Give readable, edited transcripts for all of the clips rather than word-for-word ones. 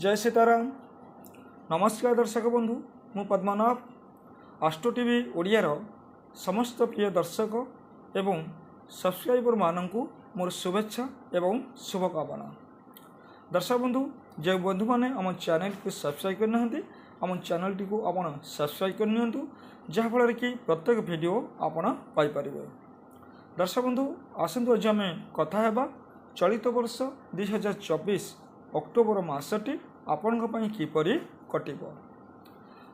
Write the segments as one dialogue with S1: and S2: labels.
S1: जय सीताराम। नमस्कार दर्शक बंधु, मु पद्मनाभ आस्ट्रो टीवी ओडियार समस्त प्रिय दर्शक एवं सब्सक्राइबर मानू मोर शुभेच्छा एवं शुभकामना। दर्शक बंधु, जो बंधु मैंने आम चैनल को सब्सक्राइब करना आम चैनल टी को आप सब्सक्राइब करनी जहाँफल कि प्रत्येक वीडियो आपड़ पाइपर। दर्शक बंधु, आसतु आज आम कथा चलित वर्ष 2024 अक्टोबर मासटी आपण किपर कटिब।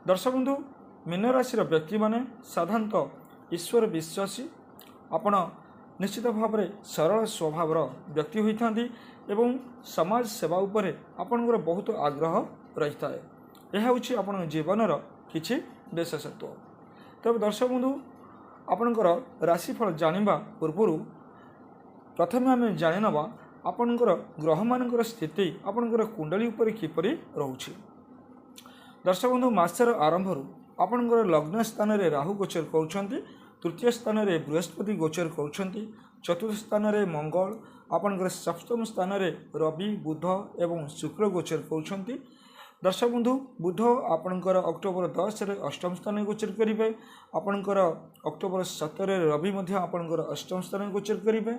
S1: दर्शक बंधु, मीन राशि व्यक्ति माने साधारणतः ईश्वर विश्वासी आपण निश्चित भाव में सरल स्वभाव व्यक्ति होता एवं समाज सेवा उपरे आपणकर बहुत आग्रह रही है। यह हूँ आपण जीवनर किछि विशेषत्व। तब दर्शक बंधु, आपणकर राशिफल जानिबा पूर्व प्रथम आम जाणीनवा आपणकर ग्रह मानकर स्थिति आपणकर कुंडली उपर किपरि रहुछि। दर्शक बंधु, मासर आरंभ आपणकर लग्न स्थान रे राहु गोचर करुछंती, तृतीय स्थान रे बृहस्पति गोचर करुछंती, चतुर्थ स्थान रे मंगल, आपणकर सप्तम स्थान रे रवि बुध एवं शुक्र गोचर करुछंती। दर्शक बंधु, बुध आपणकर अक्टोबर 10 रे अष्टम स्थान गोचर करिवे, आपणकर अक्टोबर 17 रे रवि मध्य आपणकर अष्टम स्थान गोचर करिवे।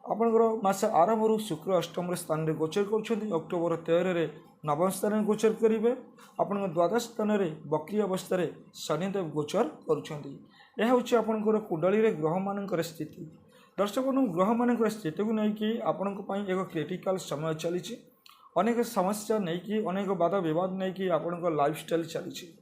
S1: आपणकर मास आरंभ शुक्र अष्टम स्थान में गोचर कर अक्टोबर 13 रे नवम स्थान गोचर करेंगे। आपण द्वादश स्थान में बक्री अवस्था शनिदेव गोचर करुँच। आपणकर कुंडली रे ग्रह मानकर स्थिति। दर्शक बंधु, ग्रह मानकर स्थिति को लेकिन आपण एक क्रिटिकल समय चली, अनेक समस्या नहीं अनेक वाद विवाद नहीं आपण लाइफस्टाइल चली।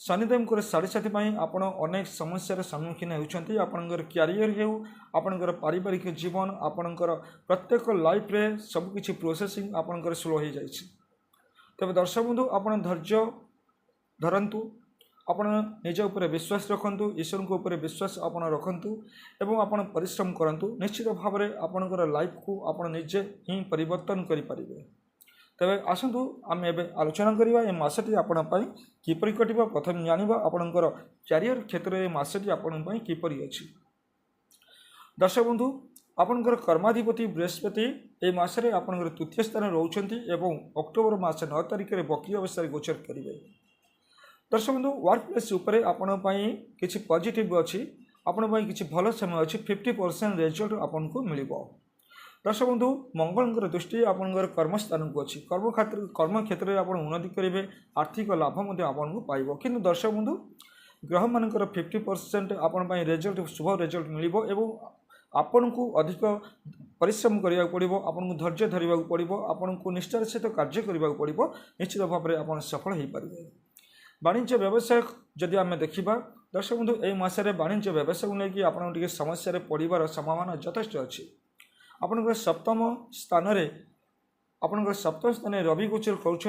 S1: शनिदेव साढ़े साथी आपण अनेक समस्यार सम्मुखीन होती। आपणकर क्यारियर हो, आपणकर पारिवारिक जीवन, आपणकर प्रत्येक लाइफ रे सबकि प्रोसेसिंग आपणकर स्लो हो जाए। तबे दर्शक बंधु, आपण धैर्य धरतु, आपण निज उपर विश्वास रखु, ईश्वर को ऊपर विश्वास आपण रखु एवं आपण परिश्रम करंतु। निश्चित भाव में आपणकर लाइफ को आपण निजे ही परिवर्तन करें। तेरे आसतु आम एवं आलोचना करवा ए मसटी आपण किपर कट। प्रथम जाना आपणकर क्यारियर क्षेत्र में मसटी आपण किपर अच्छी। दर्शक बंधु, आपणकर कर्माधिपति बृहस्पति ए मसरे आपणकर तृतीय स्थान रोचंती एवं अक्टोबर मास 9 तारिख में बक्री अवस्था गोचर करेंगे। दर्शक बंधु, वर्क प्लेस उपर आपण किसी पॉजिटिव अच्छी, आपण किसी भल समय अच्छी। 50% रिजल्ट आपन को मिलिबो। दर्शक बंधु, मंगल दृष्टि आपणकर कर्मस्थान को अच्छी। कर्म क्षेत्र में आप उन्नति करेंगे, आर्थिक लाभ आपको पाइब। किंतु दर्शक बंधु, ग्रह मानकर 50% आपण रिजल्ट शुभ रिजल्ट मिलिबो एवं आपन को अधिक परिश्रम करिया पड़िबो, आपन को धैर्य धरिबा पड़िबो, आपन को निष्ठार सहित कार्य करिबा पड़िबो। निश्चित भाव में आपन सफल हो पारिबे। वाणिज्य व्यवसाय जदि आम देखा दर्शक बंधु, एई मासरे वाणिज्य व्यवसाय को लेकिन आपन टिके समस्या रे पड़िबार संभावना यथेष्ट अच्छी। आपणकर सप्तम स्थान रवि गोचर करुँच,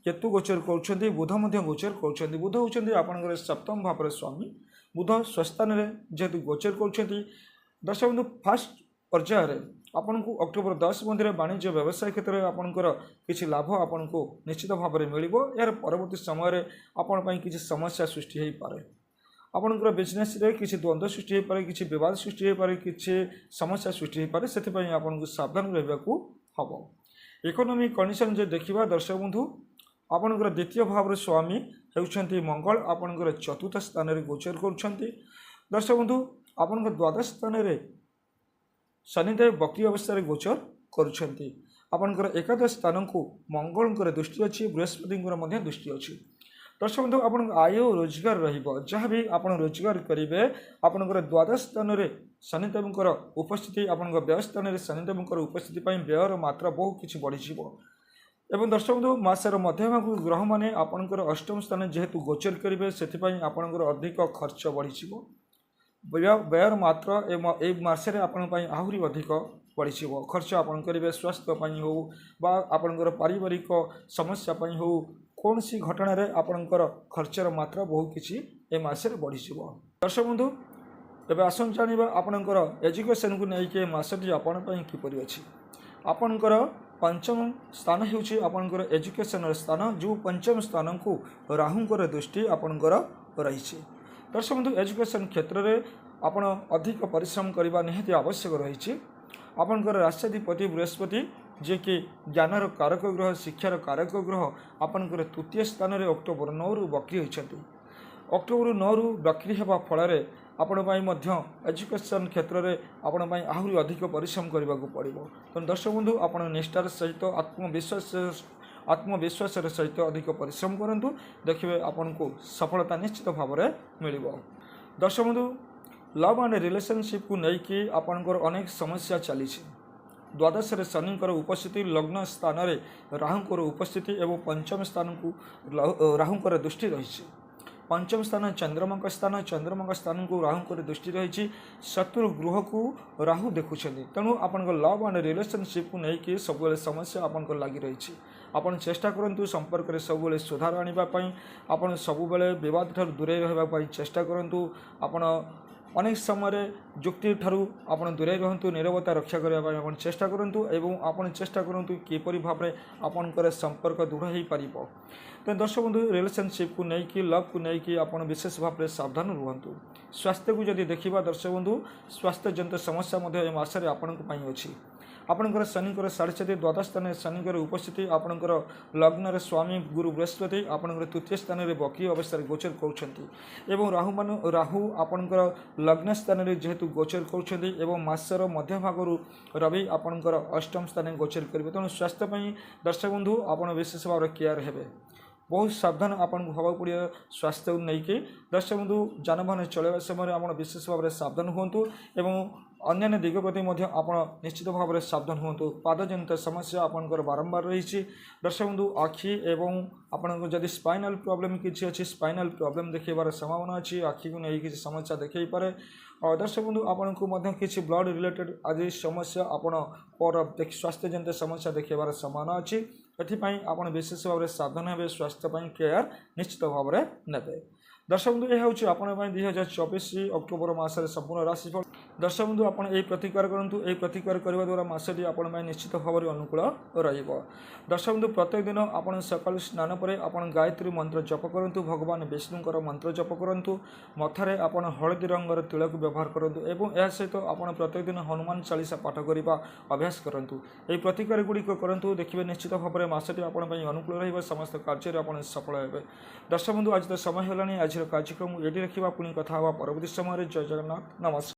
S1: केतु गोचर करुँच, बुध गोचर करुँच। बुध होती आपणकर सप्तम भाव स्वामी। बुध स्वस्थान जेहेतु गोचर करुँच। दर्शक बंधु, फास्ट पर्यायर आपन को अक्टोबर 10 मध्य वाणिज्य व्यवसाय क्षेत्र में आपणकर किसी लाभ आपन को निश्चित भाव में मिलिबो। यार परवर्ती समय आपण किसी समस्या सृष्टि हो पारे। आपणकर बिजनेस रे किसी द्वंद्व सृष्टि हो पारे, किसी विवाद सृष्टि हो पारे, किसी समस्या सृष्टि हो पारे। से आपको सावधान रहा हम। इकोनॉमिक कंडीशन जो देखा दर्शक बंधु, आपणकर द्वितीय भाव स्वामी होती मंगल, आपणकर चतुर्थ स्थान में गोचर करुँच। दर्शक बंधु, आपणकर द्वादश स्थान में शनिदेव बक्री अवस्था गोचर करुँच। आपणकर एकादश स्थान को मंगल दृष्टि अच्छी, बृहस्पति दृष्टि अच्छी। दर्शक बंधु, आप आय रोजगार रहा भी आप रोजगार करेंगे। आपणकर द्वादश स्थान में शनिदेवर उपस्थिति, आप व्यय स्थान में शनिदेवर उपस्थिति व्ययर मात्रा बहुत किसी बढ़ी। एवं दर्शक बंधु, मासर मध्यभाग ग्रह मैंने आपणकर अष्टम स्थान जेहेतु गोचर करेंगे, से आपणकर अधिक खर्च बढ़ी। व्ययर मात्रा ए मासरे आपणपाई आहरी अधिक बढ़ी खर्च आपन करेंगे। स्वास्थ्यपाई हो बा आपणकर पारिवारिक समस्यापाई हो, कौन सी घटना रे आपणकर खर्चर मात्रा बहुत किसी ए मासरे बढ़ी। दर्शक बंधु, एवं आसन जाना आपणकर एजुकेशन को लेकिन मासटी आपण किपर अच्छी। आपणकर पंचम स्थान होची आपणकर एजुकेशन स्थान, जो पंचम स्थान को राहुंकर दृष्टि आपणकर रही। दर्शक बंधु, एजुकेशन क्षेत्र में आपण अधिक परिश्रम करने निहाती आवश्यक रही। आपणकर राष्ट्राधिपति बृहस्पति जे कि ज्ञानर कारक ग्रह शिक्षार कारक ग्रह आपणकर तृतीय स्थान में अक्टोबर 9 रु बक्री होती। अक्टोबर 9 रु बक्री होगा फल आपण एजुकेशन क्षेत्र में आपण आहरी अधिक परिश्रम करने को पड़ो। तो दर्शक बंधु आप निष्ठार सहित आत्मविश्वास सहित अधिक परिश्रम करूँ, देखिए आपन को सफलता निश्चित भाव में मिल। दर्शक बंधु लव एंड रिलेशनशिप को लेकिन आपंकर अनेक समस्या चली। द्वादश शनिकर उपस्थिति लग्न स्थान में राहुंकर उपस्थिति एवं पंचम स्थान को राहुंकर दृष्टि रही। पंचम स्थान चंद्रमा स्थान को राहुंकर दृष्टि रही। शत्रु गृह को राहु देखुं, तेणु आप लव एंड रिलेशनशिप को लेकिन सब समस्या आपन लगी रही। आपन चेष्टा करूँ संपर्क में सब सुधार आने आपन सब विवाद ठार दूरे रहा चेष्टा करूँ। आपन अनेक समय जुक्ति ठारू आपन दूरे रहतु, नीरवता रक्षा करने आप चेष्टा करूँ एवं आपन चेष्टा करूँ किपरि भाव में आपनकर संपर्क दृढ़ हो पार। तो दर्शक बंधु रिलेशनशिप को लेकिन लव को लेकिन आप विशेष भाव में सावधान रुहतु। स्वास्थ्य को जदि देखा दर्शक बंधु स्वास्थ्य जनित समस्या ए मासरे आपण अच्छी। आपणकर शनिकर 4.5 द्वादश स्थान शनिकर उपस्थिति आपणकर लग्न स्वामी गुरु बृहस्पति आपणकर तृतीय स्थान में बक्री अवस्था गोचर कर राहु आपणकर लग्न स्थान में जेहेतु गोचर कर मध्य भाग रवि आपणकर अष्टम स्थान गोचर करेंगे। तेणु स्वास्थ्य दर्शक बंधु आप विशेष भाव में केयर हे, बहुत सावधान आपन हवा पड़े स्वास्थ्य को लेकिन। दर्शक बंधु जानवाहन चलवा समय आप विशेष भाव में सावधान हूँ एवं अन्य दिग प्रति आप निश्चित भाव में सावधान हूँ। पाद जनित समस्या आपंकर बारंबार रही। दर्शक बंधु आखि एवं आपन जदि स्पाइनल प्रॉब्लम किसी अच्छी स्पाइनल प्रॉब्लम देखार संभावना अच्छी, आखि को नहीं किसी समस्या देखई पारे। और दर्शक बंधु आपन को किसी ब्लड रिलेटेड आदि समस्या आपन स्वास्थ्य जनित समस्या देखार संभावना अच्छी। एथिपाई आपन विशेष भाव में सावधान हे, स्वास्थ्य केयर निश्चित भाव में नेबे। दर्शक बंधु यह हूँ आप 2024 अक्टोबर मासरे संपूर्ण राशिफल। दर्शक बंधु आप प्रतिकार करूँ, यह प्रतिकार करने द्वारा मसटी आपण निश्चित भाव में अनुकूल रहिबो। दर्शक बंधु प्रत्येक दिन आप सकाल स्नान पर आप गायत्री मंत्र जप करूँ, भगवान विष्णुकर मंत्र जप करूँ, मथारे आप हलदी रंगर तिलक व्यवहार करूँ एवं यह सहित आप प्रत्येक दिन हनुमान चालीसा पाठ करने अभ्यास करूँ। यह प्रतिकार गुड़िक करूँ, देखिए निश्चित भाव में मसटी आप अनुकूल रही समस्त कार्य आप सफल हे। दर्शक बंधु आज तो समय होलानी, आज कार्यक्रम ये रखा पुणी कथा परवर्ती समय। जय जगन्नाथ, नमस्कार।